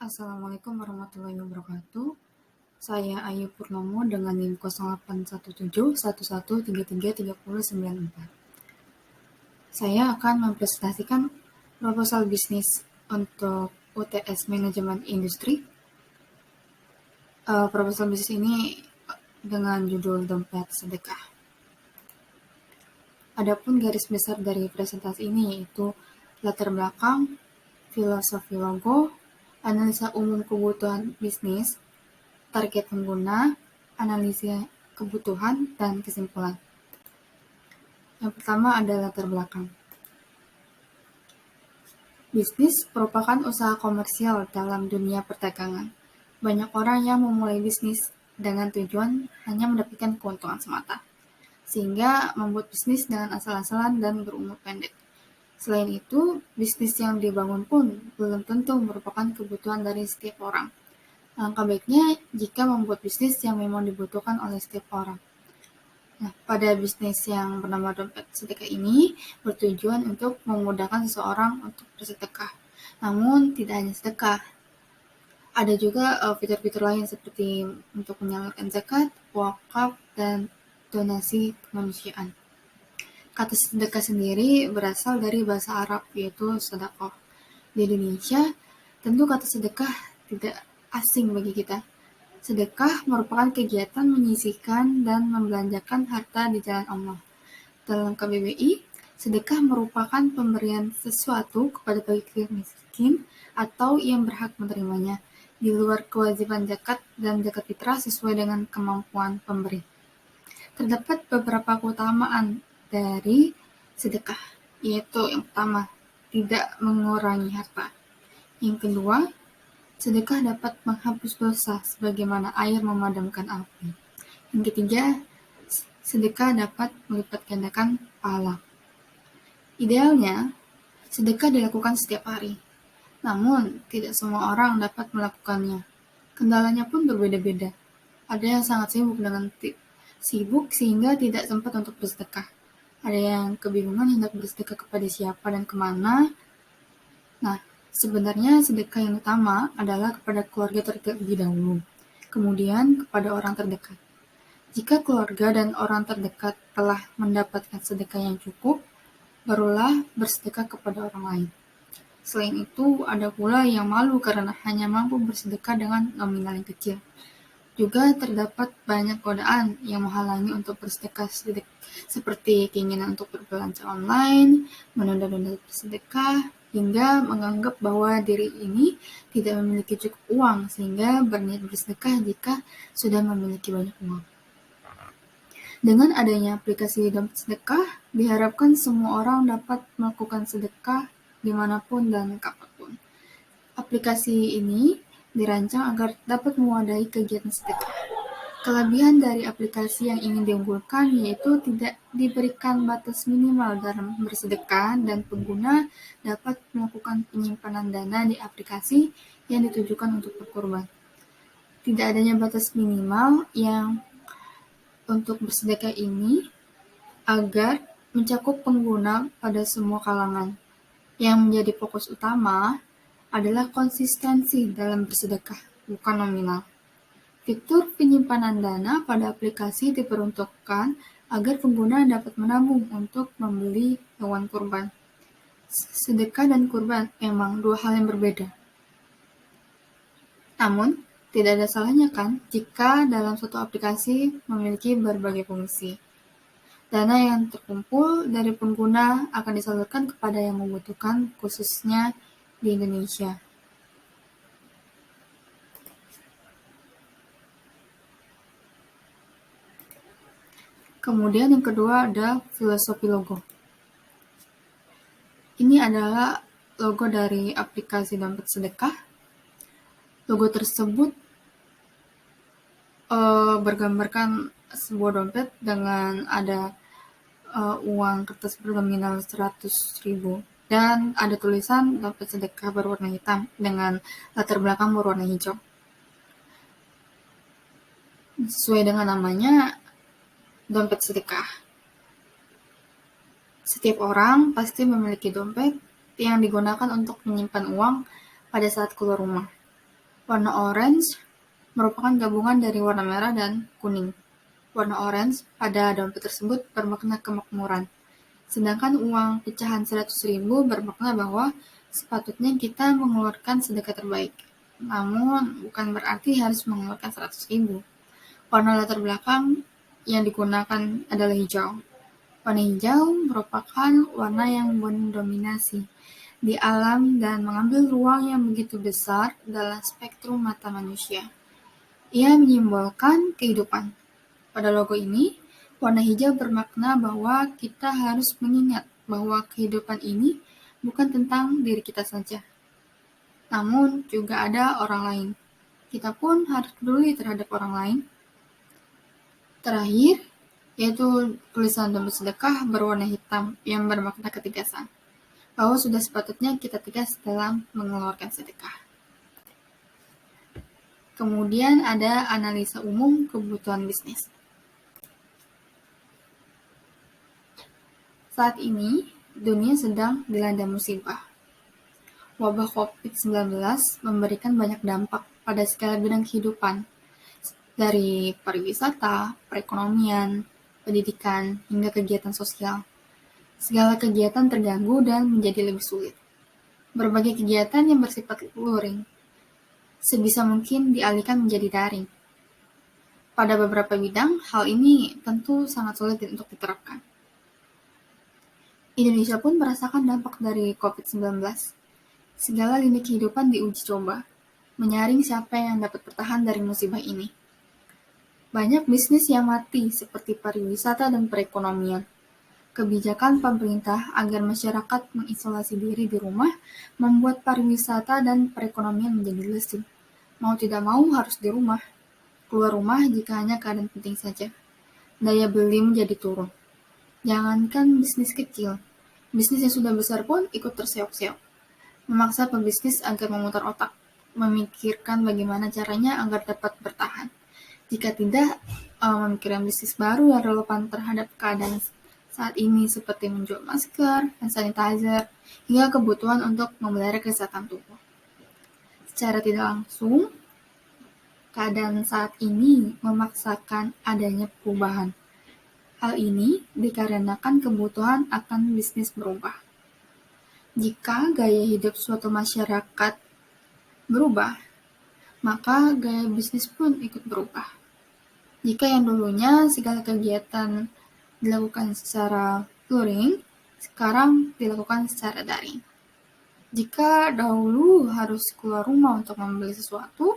Assalamualaikum warahmatullahi wabarakatuh. Saya Ayu Purnomo dengan NIM 081711333094. Saya akan mempresentasikan proposal bisnis untuk UTS Manajemen Industri. Proposal bisnis ini dengan judul Dompet Sedekah. Adapun garis besar dari presentasi ini yaitu latar belakang, filosofi logo, analisa umum kebutuhan bisnis, target pengguna, analisa kebutuhan, dan kesimpulan. Yang pertama adalah latar belakang. Bisnis merupakan usaha komersial dalam dunia perdagangan. Banyak orang yang memulai bisnis dengan tujuan hanya mendapatkan keuntungan semata, sehingga membuat bisnis dengan asal-asalan dan berumur pendek. Selain itu, bisnis yang dibangun pun belum tentu merupakan kebutuhan dari setiap orang. Alangkah baiknya jika membuat bisnis yang memang dibutuhkan oleh setiap orang. Nah, pada bisnis yang bernama Dompet Sedekah ini bertujuan untuk memudahkan seseorang untuk bersedekah. Namun, tidak hanya sedekah. Ada juga fitur-fitur lain seperti untuk menyalurkan zakat, wakaf, dan donasi kemanusiaan. Kata sedekah sendiri berasal dari bahasa Arab, yaitu sedekah. Di Indonesia, tentu kata sedekah tidak asing bagi kita. Sedekah merupakan kegiatan menyisihkan dan membelanjakan harta di jalan Allah. Dalam KBBI, sedekah merupakan pemberian sesuatu kepada fakir miskin atau yang berhak menerimanya, di luar kewajiban zakat dan zakat fitrah sesuai dengan kemampuan pemberi. Terdapat beberapa keutamaan dari sedekah, yaitu yang pertama, tidak mengurangi harta. Yang kedua, sedekah dapat menghapus dosa sebagaimana air memadamkan api. Yang ketiga, sedekah dapat melipat gandakan pahala. Idealnya, sedekah dilakukan setiap hari. Namun, tidak semua orang dapat melakukannya. Kendalanya pun berbeda-beda. Ada yang sangat sibuk sehingga tidak sempat untuk bersedekah. Ada yang kebingungan hendak bersedekah kepada siapa dan kemana. Nah, sebenarnya sedekah yang utama adalah kepada keluarga terlebih dahulu, kemudian kepada orang terdekat. Jika keluarga dan orang terdekat telah mendapatkan sedekah yang cukup, barulah bersedekah kepada orang lain. Selain itu, ada pula yang malu karena hanya mampu bersedekah dengan nominal yang kecil. Juga terdapat banyak godaan yang menghalangi untuk bersedekah seperti keinginan untuk berbelanja online, menunda-nunda bersedekah, hingga menganggap bahwa diri ini tidak memiliki cukup uang sehingga berniat bersedekah jika sudah memiliki banyak uang. Dengan adanya aplikasi Dompet Sedekah, diharapkan semua orang dapat melakukan sedekah dimanapun dan kapanpun. Aplikasi ini dirancang agar dapat mewadahi kegiatan sedekah. Kelebihan dari aplikasi yang ingin diunggulkan yaitu tidak diberikan batas minimal dalam bersedekah dan pengguna dapat melakukan penyimpanan dana di aplikasi yang ditujukan untuk berkorban. Tidak adanya batas minimal yang untuk bersedekah ini agar mencakup pengguna pada semua kalangan. Yang menjadi fokus utama adalah konsistensi dalam bersedekah, bukan nominal. Fitur penyimpanan dana pada aplikasi diperuntukkan agar pengguna dapat menabung untuk membeli hewan kurban. Sedekah dan kurban memang dua hal yang berbeda. Namun, tidak ada salahnya kan jika dalam suatu aplikasi memiliki berbagai fungsi. Dana yang terkumpul dari pengguna akan disalurkan kepada yang membutuhkan, khususnya di Indonesia. Kemudian yang kedua ada filosofi logo. Ini adalah logo dari aplikasi Dompet Sedekah. Logo tersebut bergambarkan sebuah dompet dengan ada uang kertas bernominal 100.000 dan ada tulisan Dompet Sedekah berwarna hitam dengan latar belakang berwarna hijau. Sesuai dengan namanya, dompet sedekah. Setiap orang pasti memiliki dompet yang digunakan untuk menyimpan uang pada saat keluar rumah. Warna orange merupakan gabungan dari warna merah dan kuning. Warna orange pada dompet tersebut bermakna kemakmuran. Sedangkan uang pecahan 100.000 bermakna bahwa sepatutnya kita mengeluarkan sedekah terbaik. Namun, bukan berarti harus mengeluarkan 100.000. Warna latar belakang yang digunakan adalah hijau. Warna hijau merupakan warna yang mendominasi di alam dan mengambil ruang yang begitu besar dalam spektrum mata manusia. Ia menyimbolkan kehidupan. Pada logo ini, warna hijau bermakna bahwa kita harus mengingat bahwa kehidupan ini bukan tentang diri kita saja, namun juga ada orang lain. Kita pun harus peduli terhadap orang lain. Terakhir, yaitu tulisan dompet sedekah berwarna hitam yang bermakna ketegasan, bahwa sudah sepatutnya kita tegas dalam mengeluarkan sedekah. Kemudian ada analisa umum kebutuhan bisnis. Saat ini, dunia sedang dilanda musibah. Wabah COVID-19 memberikan banyak dampak pada segala bidang kehidupan, dari pariwisata, perekonomian, pendidikan, hingga kegiatan sosial. Segala kegiatan terganggu dan menjadi lebih sulit. Berbagai kegiatan yang bersifat luring sebisa mungkin dialihkan menjadi daring. Pada beberapa bidang, hal ini tentu sangat sulit untuk diterapkan. Indonesia pun merasakan dampak dari COVID-19. Segala lini kehidupan diuji coba, menyaring siapa yang dapat bertahan dari musibah ini. Banyak bisnis yang mati seperti pariwisata dan perekonomian. Kebijakan pemerintah agar masyarakat mengisolasi diri di rumah membuat pariwisata dan perekonomian menjadi lesu. Mau tidak mau harus di rumah. Keluar rumah jika hanya keadaan penting saja. Daya beli menjadi turun. Jangankan bisnis kecil, bisnis yang sudah besar pun ikut terseok-seok. Memaksa pebisnis agar memutar otak, memikirkan bagaimana caranya agar dapat bertahan. Jika tidak, memikirkan bisnis baru yang relevan terhadap keadaan saat ini seperti menjual masker, hand sanitizer, hingga kebutuhan untuk memelihara kesehatan tubuh. Secara tidak langsung, keadaan saat ini memaksakan adanya perubahan. Hal ini dikarenakan kebutuhan akan bisnis berubah. Jika gaya hidup suatu masyarakat berubah, maka gaya bisnis pun ikut berubah. Jika yang dulunya segala kegiatan dilakukan secara luring, sekarang dilakukan secara daring. Jika dahulu harus keluar rumah untuk membeli sesuatu,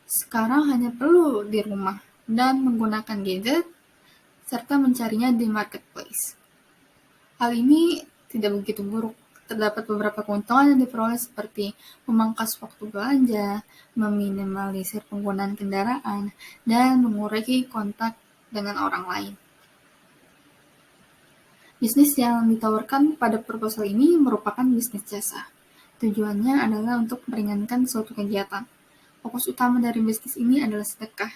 sekarang hanya perlu di rumah dan menggunakan gadget serta mencarinya di marketplace. Hal ini tidak begitu buruk. Terdapat beberapa keuntungan yang diperoleh seperti memangkas waktu belanja, meminimalisir penggunaan kendaraan, dan mengurangi kontak dengan orang lain. Bisnis yang ditawarkan pada proposal ini merupakan bisnis jasa. Tujuannya adalah untuk meringankan suatu kegiatan. Fokus utama dari bisnis ini adalah sedekah.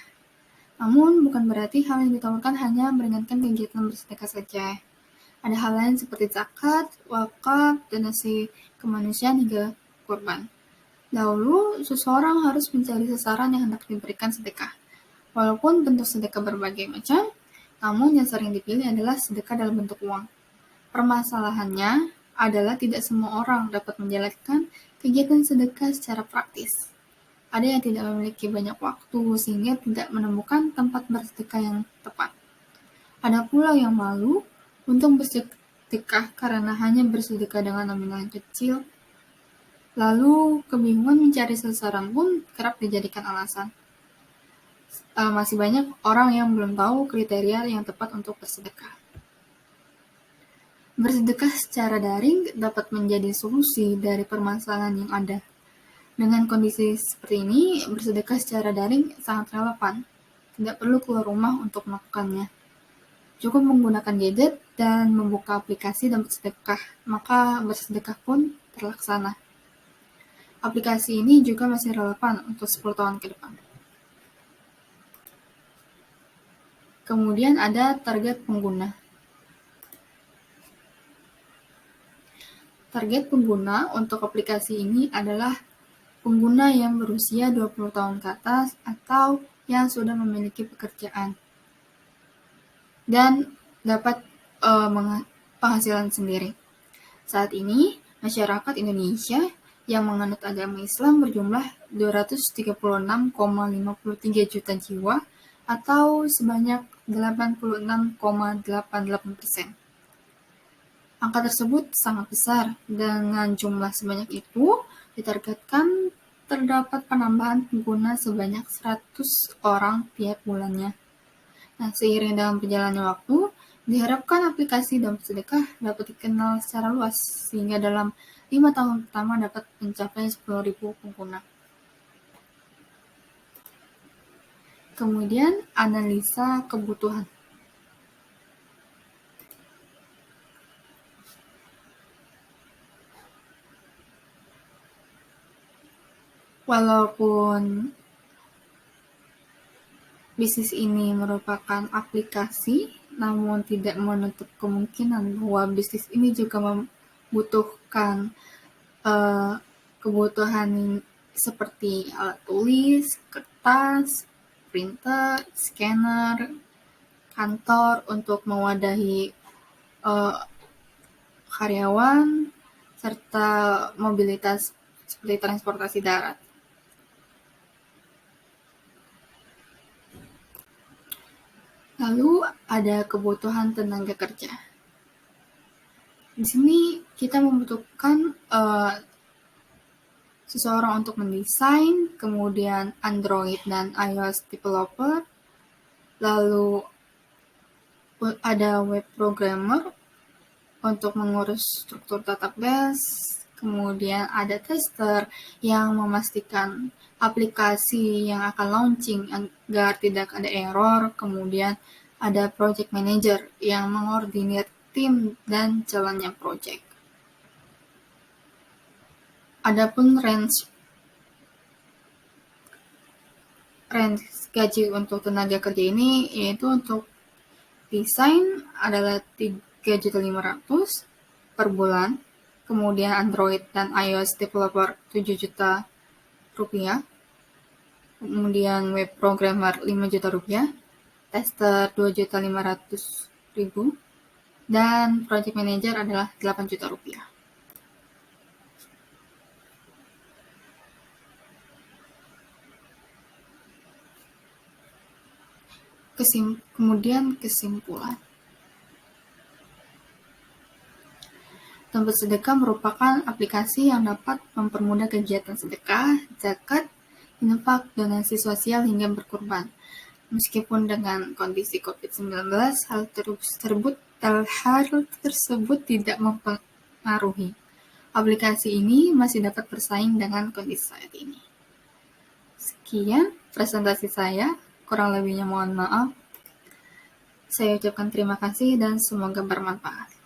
Namun, bukan berarti hal yang ditawarkan hanya meringankan kegiatan bersedekah saja. Ada hal lain seperti zakat, wakaf, donasi kemanusiaan hingga kurban. Dahulu, seseorang harus mencari sasaran yang hendak diberikan sedekah. Walaupun bentuk sedekah berbagai macam, namun yang sering dipilih adalah sedekah dalam bentuk uang. Permasalahannya adalah tidak semua orang dapat menjalankan kegiatan sedekah secara praktis. Ada yang tidak memiliki banyak waktu sehingga tidak menemukan tempat bersedekah yang tepat. Ada pula yang malu untuk bersedekah karena hanya bersedekah dengan nominal yang kecil. Lalu kebingungan mencari sasaran pun kerap dijadikan alasan. Masih banyak orang yang belum tahu kriteria yang tepat untuk bersedekah. Bersedekah secara daring dapat menjadi solusi dari permasalahan yang ada. Dengan kondisi seperti ini, bersedekah secara daring sangat relevan. Tidak perlu keluar rumah untuk melakukannya. Cukup menggunakan gadget dan membuka aplikasi dan bersedekah, maka bersedekah pun terlaksana. Aplikasi ini juga masih relevan untuk 10 tahun ke depan. Kemudian ada target pengguna. Target pengguna untuk aplikasi ini adalah pengguna yang berusia 20 tahun ke atas atau yang sudah memiliki pekerjaan dan dapat penghasilan sendiri. Saat ini, masyarakat Indonesia yang menganut agama Islam berjumlah 236,53 juta jiwa atau sebanyak 86,88%. Angka tersebut sangat besar. Dengan jumlah sebanyak itu, ditargetkan terdapat penambahan pengguna sebanyak 100 orang tiap bulannya. Nah, seiring dengan berjalannya waktu, diharapkan aplikasi Dompet Sedekah dapat dikenal secara luas, sehingga dalam 5 tahun pertama dapat mencapai 10.000 pengguna. Kemudian, analisa kebutuhan. Walaupun bisnis ini merupakan aplikasi, namun tidak menutup kemungkinan bahwa bisnis ini juga membutuhkan kebutuhan seperti alat tulis, kertas, printer, scanner, kantor untuk mewadahi karyawan, serta mobilitas seperti transportasi darat. Lalu ada kebutuhan tenaga kerja. Di sini kita membutuhkan seseorang untuk mendesain, kemudian Android dan iOS developer, lalu ada web programmer untuk mengurus struktur database, kemudian ada tester yang memastikan aplikasi yang akan launching agar tidak ada error, kemudian ada project manager yang mengordinir tim dan jalannya project. Adapun range gaji untuk tenaga kerja ini yaitu untuk desain adalah 3.500.000 per bulan, kemudian Android dan iOS developer 7 juta rupiah, kemudian web programmer 5 juta rupiah, tester 2.500.000, dan project manager adalah 8 juta rupiah. Kemudian kesimpulan. Dompet Sedekah merupakan aplikasi yang dapat mempermudah kegiatan sedekah, zakat, infak, donasi sosial hingga berkurban. Meskipun dengan kondisi COVID-19, hal tersebut tidak mempengaruhi. Aplikasi ini masih dapat bersaing dengan kondisi saat ini. Sekian presentasi saya, kurang lebihnya mohon maaf. Saya ucapkan terima kasih dan semoga bermanfaat.